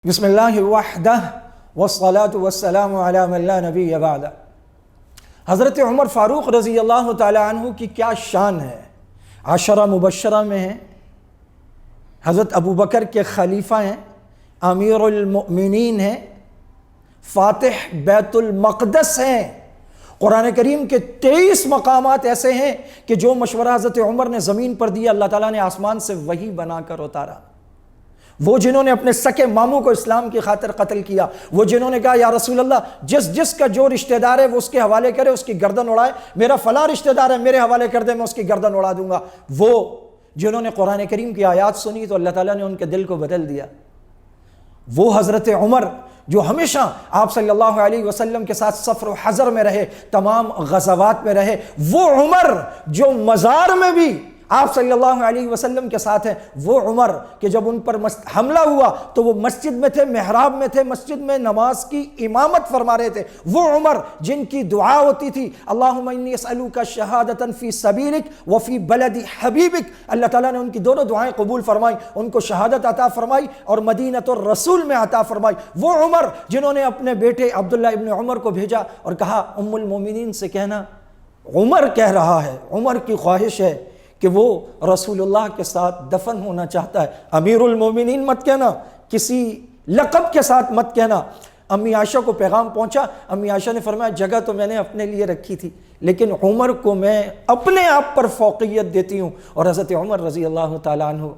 بسم اللہ وحدہ والصلاة والسلام علی من لا نبی بعدہ۔ حضرت عمر فاروق رضی اللہ تعالی عنہ کی کیا شان ہے، عشرہ مبشرہ میں ہیں، حضرت ابو بکر کے خلیفہ ہیں، امیر المؤمنین ہیں، فاتح بیت المقدس ہیں۔ قرآن کریم کے 23 مقامات ایسے ہیں کہ جو مشورہ حضرت عمر نے زمین پر دیا، اللہ تعالیٰ نے آسمان سے وحی بنا کر اتارا۔ وہ جنہوں نے اپنے سکے ماموں کو اسلام کی خاطر قتل کیا، وہ جنہوں نے کہا یا رسول اللہ جس کا جو رشتہ دار ہے وہ اس کے حوالے کرے، اس کی گردن اڑائے، میرا فلاں رشتہ دار ہے میرے حوالے کر دے میں اس کی گردن اڑا دوں گا، وہ جنہوں نے قرآن کریم کی آیات سنی تو اللہ تعالیٰ نے ان کے دل کو بدل دیا۔ وہ حضرت عمر جو ہمیشہ آپ صلی اللہ علیہ وسلم کے ساتھ سفر و حضر میں رہے، تمام غزوات میں رہے، وہ عمر جو مزار میں بھی آپ صلی اللہ علیہ وسلم کے ساتھ ہیں، وہ عمر کہ جب ان پر حملہ ہوا تو وہ مسجد میں تھے، محراب میں تھے، مسجد میں نماز کی امامت فرما رہے تھے، وہ عمر جن کی دعا ہوتی تھی اللہم انی اسألوک شہادتا فی سبیلک وفی بلد حبیبک، اللہ تعالیٰ نے ان کی دونوں دعائیں قبول فرمائی، ان کو شہادت عطا فرمائی اور مدینۃ الرسول میں عطا فرمائی۔ وہ عمر جنہوں نے اپنے بیٹے عبداللہ ابن عمر کو بھیجا اور کہا ام المومنین سے کہنا، عمر کہہ رہا ہے، عمر کی خواہش ہے کہ وہ رسول اللہ کے ساتھ دفن ہونا چاہتا ہے، امیر المومنین مت کہنا، کسی لقب کے ساتھ مت کہنا۔ امی عائشہ کو پیغام پہنچا، امی عائشہ نے فرمایا جگہ تو میں نے اپنے لیے رکھی تھی لیکن عمر کو میں اپنے آپ پر فوقیت دیتی ہوں، اور حضرت عمر رضی اللہ تعالیٰ عنہ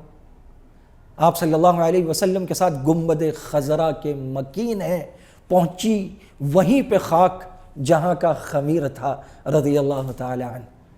آپ صلی اللہ علیہ وسلم کے ساتھ گنبد خضرا کے مکین ہیں، پہنچی وہیں پہ خاک جہاں کا خمیر تھا رضی اللہ تعالیٰ عنہ۔